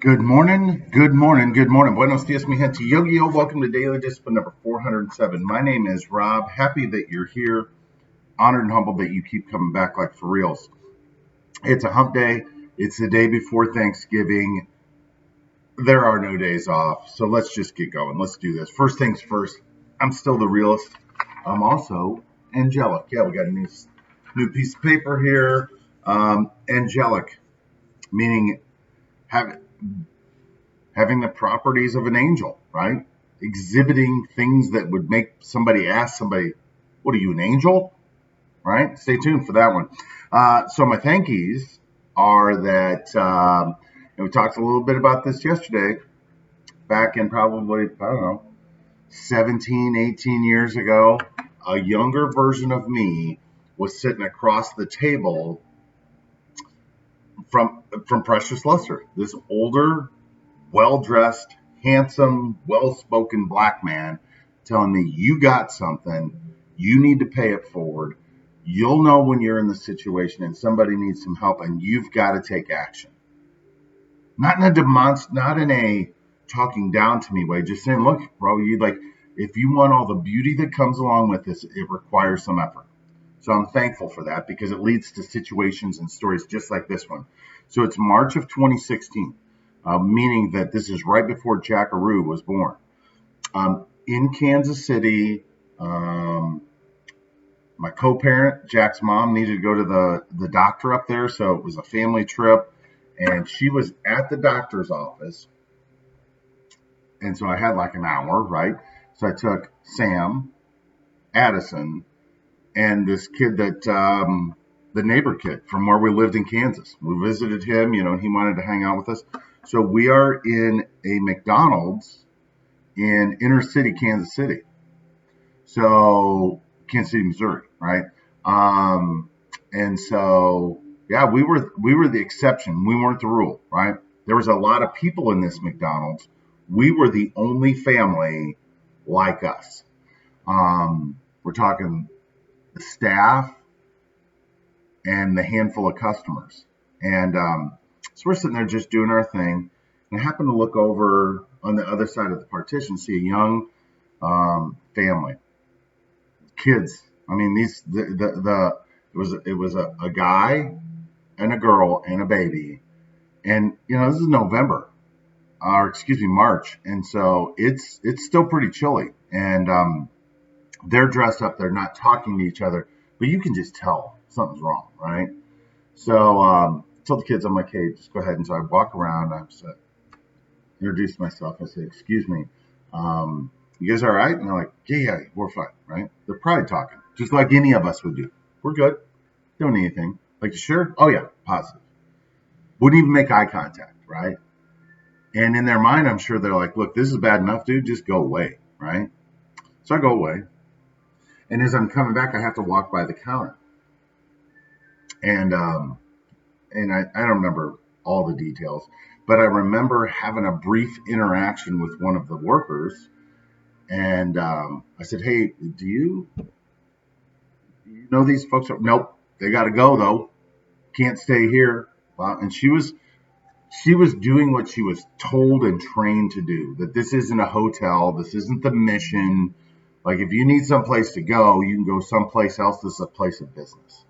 Good morning, good morning, good morning. Buenos dias, mi gente. Yo. Welcome to Daily Discipline number 407. My name is Rob. Happy that you're here. Honored and humbled that you keep coming back like for reals. It's a hump day. It's the day before Thanksgiving. There are no days off. So let's just get going. Let's do this. First things first, I'm still the realist. I'm also angelic. Yeah, we got a new piece of paper here. Angelic, meaning having the properties of an angel, right? Exhibiting things that would make somebody ask somebody, "What are you, an angel?" Right? Stay tuned for that one. So my thankies are that, and we talked a little bit about this yesterday, back in probably, I don't know, 17, 18 years ago, a younger version of me was sitting across the table from Precious Luster, this older, well-dressed, handsome, well-spoken black man telling me, "You got something, you need to pay it forward. You'll know when you're in the situation and somebody needs some help, and you've got to take action." Not in a talking down to me way, just saying, "Look, bro, if you want all the beauty that comes along with this, it requires some effort." So I'm thankful for that because it leads to situations and stories just like this one. So it's March of 2016, meaning that this is right before Jackaroo was born. In Kansas City, my co-parent, Jack's mom, needed to go to the doctor up there, so it was a family trip, and she was at the doctor's office, and so I had like an hour, right? So I took Sam, Addison, and this kid the neighbor kid from where we lived in Kansas. We visited him, and he wanted to hang out with us. So we are in a McDonald's in inner city Kansas City. So Kansas City, Missouri, right? And so yeah, we were the exception. We weren't the rule, right? There was a lot of people in this McDonald's. We were the only family like us. We're talking the staff and the handful of customers. And so we're sitting there just doing our thing. And I happen to look over on the other side of the partition, see a young family, kids. I mean, it was a guy and a girl and a baby. And this is November, or excuse me, March, and so it's still pretty chilly. And they're dressed up. They're not talking to each other, but you can just tell something's wrong, right? So I told the kids, I'm like, "Hey, just go ahead." And so I walk around. I introduced myself. I said, "Excuse me, you guys all right?" And they're like, "Yeah, we're fine," right? They're probably talking, just like any of us would do. "We're good. Don't need anything." Like, "You sure?" "Oh, yeah, positive." Wouldn't even make eye contact, right? And in their mind, I'm sure they're like, "Look, this is bad enough, dude. Just go away," right? So I go away. And as I'm coming back, I have to walk by the counter. And I don't remember all the details, but I remember having a brief interaction with one of the workers. And I said, "Hey, do you know these folks?" "Nope, they got to go though. Can't stay here." And she was doing what she was told and trained to do. That this isn't a hotel. This isn't the mission. Like, if you need someplace to go, you can go someplace else. This is a place of business.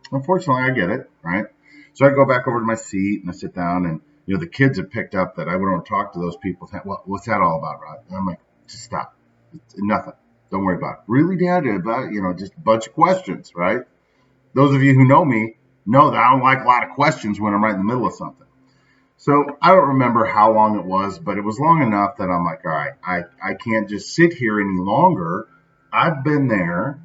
Unfortunately, I get it, right? So I go back over to my seat and I sit down, and the kids have picked up that I don't talk to those people. What's that all about, Rod? And I'm like, "Just stop. It's nothing. Don't worry about it." "Really, Dad?" About just a bunch of questions, right? Those of you who know me know that I don't like a lot of questions when I'm right in the middle of something. So I don't remember how long it was, but it was long enough that I'm like, "All right, I can't just sit here any longer. I've been there.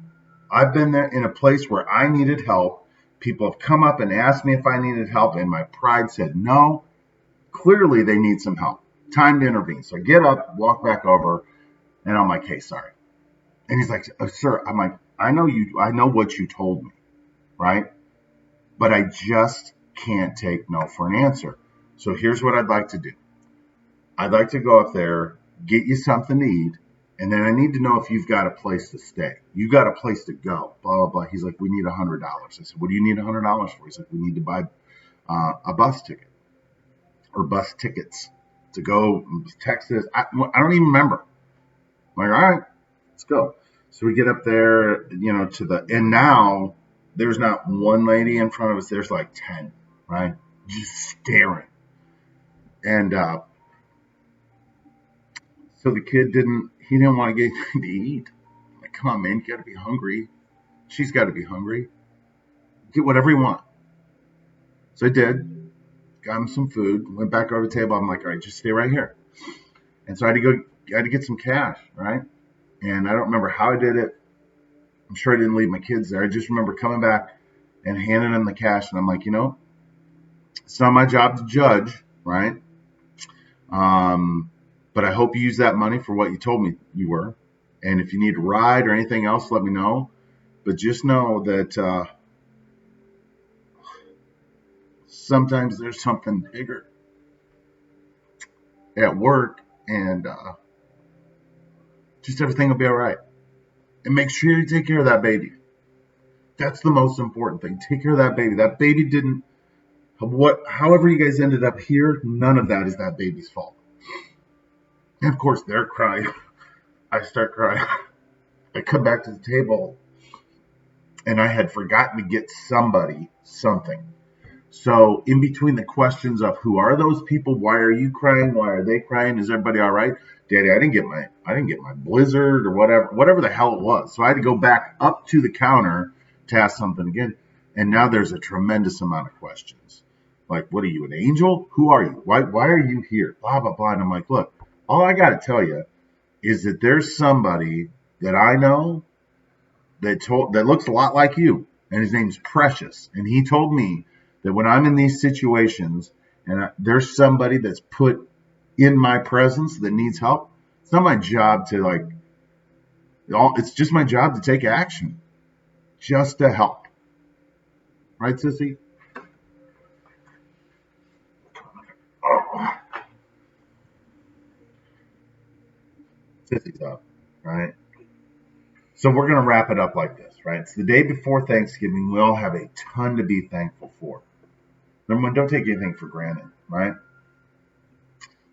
I've been there in a place where I needed help. People have come up and asked me if I needed help, and my pride said no. Clearly, they need some help. Time to intervene." So I get up, walk back over, and I'm like, "Hey, sorry." And he's like, "Sir," I'm like, I know what you told me, right? But I just can't take no for an answer. So here's what I'd like to do. I'd like to go up there, get you something to eat, and then I need to know if you've got a place to stay. You got a place to go, blah, blah, blah. He's like, "We need $100. I said, "What do you need $100 for?" He's like, "We need to buy a bus ticket." or bus tickets to go Texas. I don't even remember. I'm like, all right, let's go. So we get up there, to and now there's not one lady in front of us. There's like 10, right? Just staring. And so the kid he didn't want to get anything to eat. I'm like, come on, man, you got to be hungry. She's got to be hungry. Get whatever you want. So I did. Got him some food. Went back over the table. I'm like, all right, just stay right here. And so I had to get some cash, right? And I don't remember how I did it. I'm sure I didn't leave my kids there. I just remember coming back and handing them the cash. And I'm like, it's not my job to judge, right? But I hope you use that money for what you told me you were. And if you need a ride or anything else, let me know. But just know that sometimes there's something bigger at work, and just everything will be all right. And make sure you take care of that baby. That's the most important thing. Take care of that baby. That baby didn't, however you guys ended up here, none of that is that baby's fault. And of course, they're crying. I start crying. I come back to the table, and I had forgotten to get somebody something. So in between the questions of who are those people, why are you crying, why are they crying, is everybody all right? Daddy, I didn't get my blizzard or whatever the hell it was. So I had to go back up to the counter to ask something again. And now there's a tremendous amount of questions. Like, what are you, an angel? Who are you? Why are you here? Blah, blah, blah. And I'm like, look, all I got to tell you is that there's somebody that I know that looks a lot like you, and his name's Precious. And he told me that when I'm in these situations and there's somebody that's put in my presence that needs help, it's not my job to it's just my job to take action, just to help. Right, Sissy? Oh, Sissy's up, right? So we're going to wrap it up like this, right? It's the day before Thanksgiving. We all have a ton to be thankful for. Number one, don't take anything for granted, right?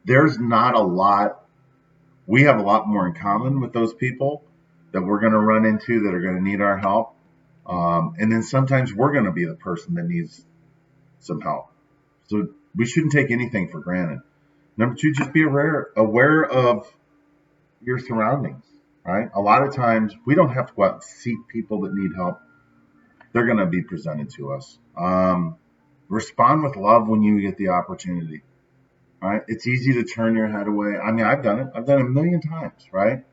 There's not a lot. We have a lot more in common with those people that we're going to run into that are going to need our help. And then sometimes we're going to be the person that needs some help. So we shouldn't take anything for granted. Number two, just be aware of your surroundings, right? A lot of times we don't have to go out and seek people that need help. They're going to be presented to us. Respond with love when you get the opportunity, right? It's easy to turn your head away. I mean, I've done it. I've done it a million times, right?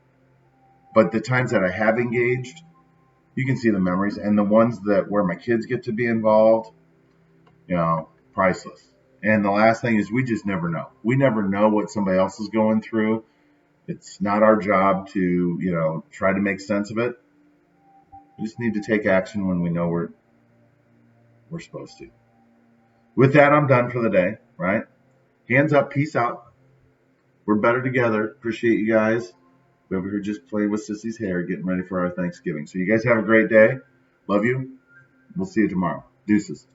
But the times that I have engaged, you can see the memories, and the ones where my kids get to be involved, priceless. And the last thing is we just never know. We never know what somebody else is going through. It's not our job to, try to make sense of it. We just need to take action when we know we're supposed to. With that, I'm done for the day, right? Hands up, peace out. We're better together. Appreciate you guys. We're over here just playing with Sissy's hair, getting ready for our Thanksgiving. So you guys have a great day. Love you. We'll see you tomorrow. Deuces.